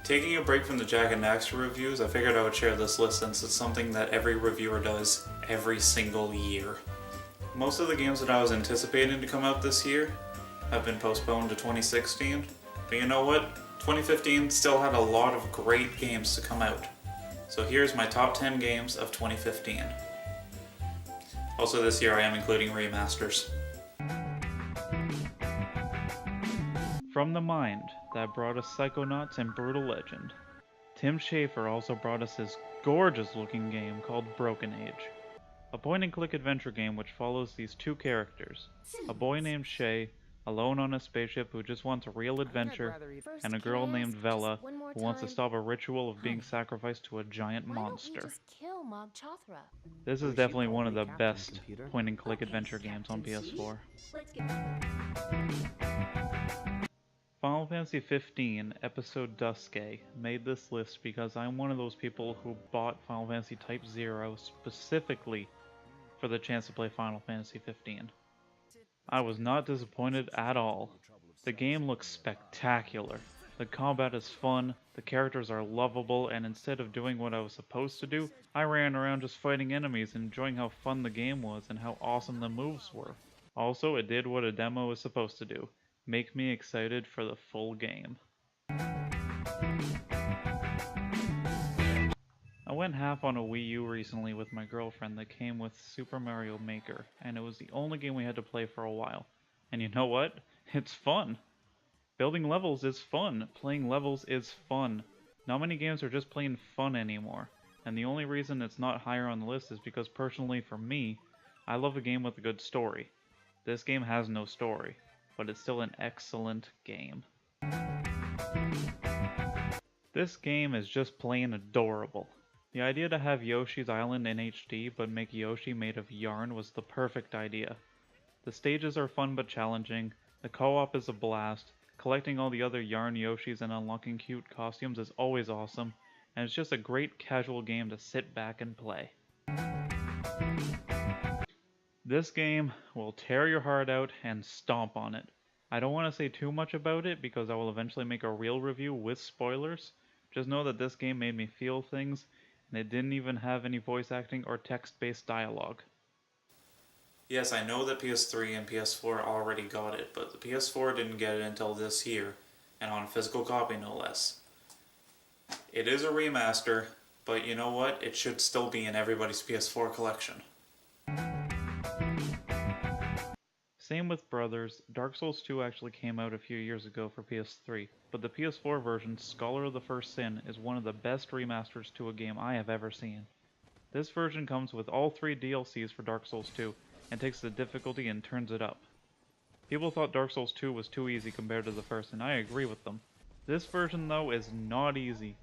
Taking a break from the Jak and Daxter reviews, I figured I would share this list since it's something that every reviewer does every single year. Most of the games that I was anticipating to come out this year have been postponed to 2016, but you know what? 2015 still had a lot of great games to come out. So here's my top 10 games of 2015. Also this year I am including remasters. From the mind that brought us Psychonauts and Brutal Legend, Tim Schafer also brought us his gorgeous looking game called Broken Age. A point-and-click adventure game which follows these two characters, a boy named Shay, alone on a spaceship who just wants a real adventure, and a girl named Vela who wants to stop a ritual of being sacrificed to a giant monster. This is definitely one of the best point-and-click adventure games on PS4. Final Fantasy XV Episode Dusk made this list because I'm one of those people who bought Final Fantasy Type 0 specifically for the chance to play Final Fantasy XV. I was not disappointed at all. The game looks spectacular. The combat is fun, the characters are lovable, and instead of doing what I was supposed to do, I ran around just fighting enemies, enjoying how fun the game was and how awesome the moves were. Also, it did what a demo is supposed to do. Make me excited for the full game. I went half on a Wii U recently with my girlfriend that came with Super Mario Maker, and it was the only game we had to play for a while. And you know what? It's fun! Building levels is fun. Playing levels is fun. Not many games are just plain fun anymore, and the only reason it's not higher on the list is because personally for me, I love a game with a good story. This game has no story, but it's still an excellent game. This game is just plain adorable. The idea to have Yoshi's Island in HD but make Yoshi made of yarn was the perfect idea. The stages are fun but challenging, the co-op is a blast, collecting all the other yarn Yoshis and unlocking cute costumes is always awesome, and it's just a great casual game to sit back and play. This game will tear your heart out and stomp on it. I don't want to say too much about it because I will eventually make a real review with spoilers. Just know that this game made me feel things, and it didn't even have any voice acting or text-based dialogue. Yes, I know that PS3 and PS4 already got it, but the PS4 didn't get it until this year, and on physical copy no less. It is a remaster, but you know what? It should still be in everybody's PS4 collection. Same with Brothers. Dark Souls 2 actually came out a few years ago for PS3, but the PS4 version, Scholar of the First Sin, is one of the best remasters to a game I have ever seen. This version comes with all 3 DLCs for Dark Souls 2, and takes the difficulty and turns it up. People thought Dark Souls 2 was too easy compared to the first, and I agree with them. This version though is not easy.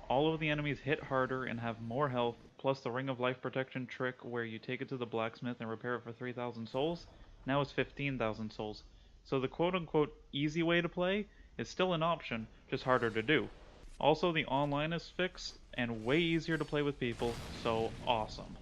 All of the enemies hit harder and have more health, plus the Ring of Life Protection trick where you take it to the blacksmith and repair it for 3,000 souls, now it's 15,000 souls. So the quote-unquote easy way to play is still an option, just harder to do. Also, the online is fixed and way easier to play with people, so awesome.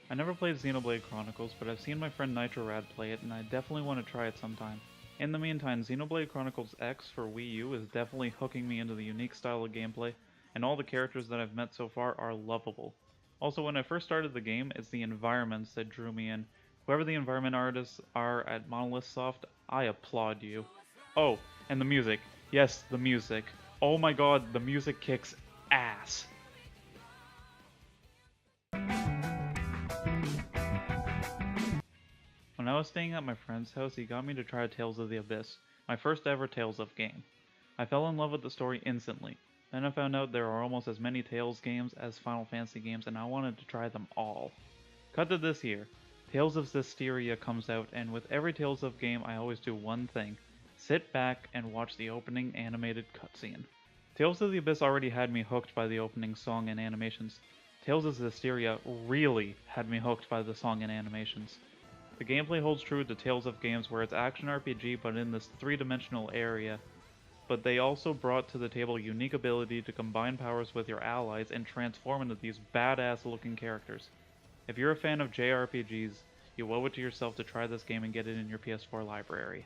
I never played Xenoblade Chronicles, but I've seen my friend NitroRad play it, and I definitely want to try it sometime. In the meantime, Xenoblade Chronicles X for Wii U is definitely hooking me into the unique style of gameplay, and all the characters that I've met so far are lovable. Also, when I first started the game, it's the environments that drew me in. Whoever the environment artists are at Monolith Soft, I applaud you. Oh, and the music. Yes, the music. Oh my god, the music kicks ass. When I was staying at my friend's house, he got me to try Tales of the Abyss, my first ever Tales of game. I fell in love with the story instantly. Then I found out there are almost as many Tales games as Final Fantasy games, and I wanted to try them all. Cut to this year. Tales of Zestiria comes out, and with every Tales of game I always do one thing. Sit back and watch the opening animated cutscene. Tales of the Abyss already had me hooked by the opening song and animations. Tales of Zestiria really had me hooked by the song and animations. The gameplay holds true to Tales of games where it's action RPG but in this 3-dimensional area, but they also brought to the table a unique ability to combine powers with your allies and transform into these badass looking characters. If you're a fan of JRPGs, you owe it to yourself to try this game and get it in your PS4 library.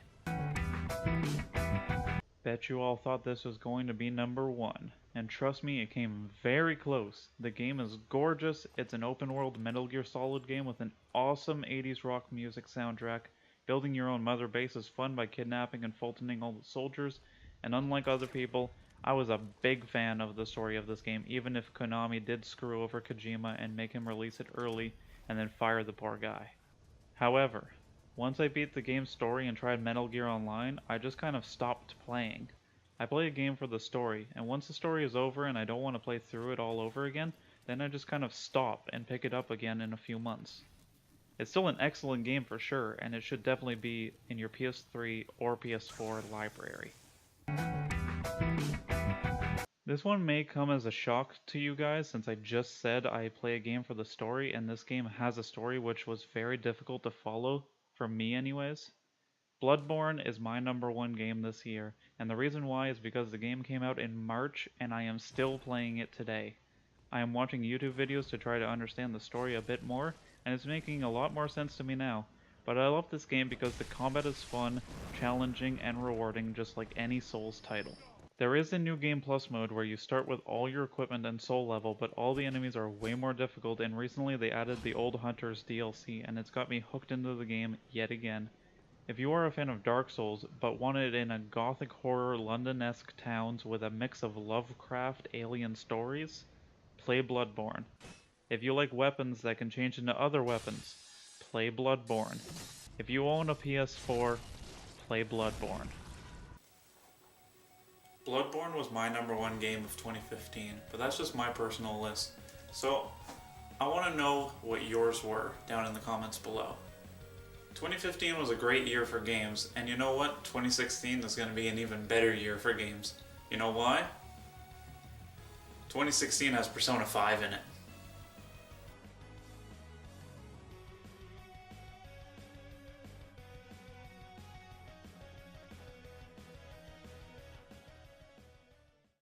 Bet you all thought this was going to be number one. And trust me, it came very close. The game is gorgeous. It's an open world Metal Gear Solid game with an awesome 80s rock music soundtrack. Building your own mother base is fun by kidnapping and fultoning all the soldiers. And unlike other people, I was a big fan of the story of this game, even if Konami did screw over Kojima and make him release it early and then fire the poor guy. However, once I beat the game's story and tried Metal Gear Online, I just kind of stopped playing. I play a game for the story, and once the story is over and I don't want to play through it all over again, then I just kind of stop and pick it up again in a few months. It's still an excellent game for sure, and it should definitely be in your PS3 or PS4 library. This one may come as a shock to you guys since I just said I play a game for the story, and this game has a story which was very difficult to follow, for me anyways. Bloodborne is my number one game this year, and the reason why is because the game came out in March and I am still playing it today. I am watching YouTube videos to try to understand the story a bit more, and it's making a lot more sense to me now. But I love this game because the combat is fun, challenging, and rewarding just like any Souls title. There is a new Game Plus mode where you start with all your equipment and soul level, but all the enemies are way more difficult, and recently they added the Old Hunters DLC, and it's got me hooked into the game yet again. If you are a fan of Dark Souls, but want it in a gothic horror London-esque towns with a mix of Lovecraft alien stories, play Bloodborne. If you like weapons that can change into other weapons, play Bloodborne. If you own a PS4, play Bloodborne. Bloodborne was my number one game of 2015, but that's just my personal list. So, I want to know what yours were down in the comments below. 2015 was a great year for games, and you know what? 2016 is going to be an even better year for games. You know why? 2016 has Persona 5 in it.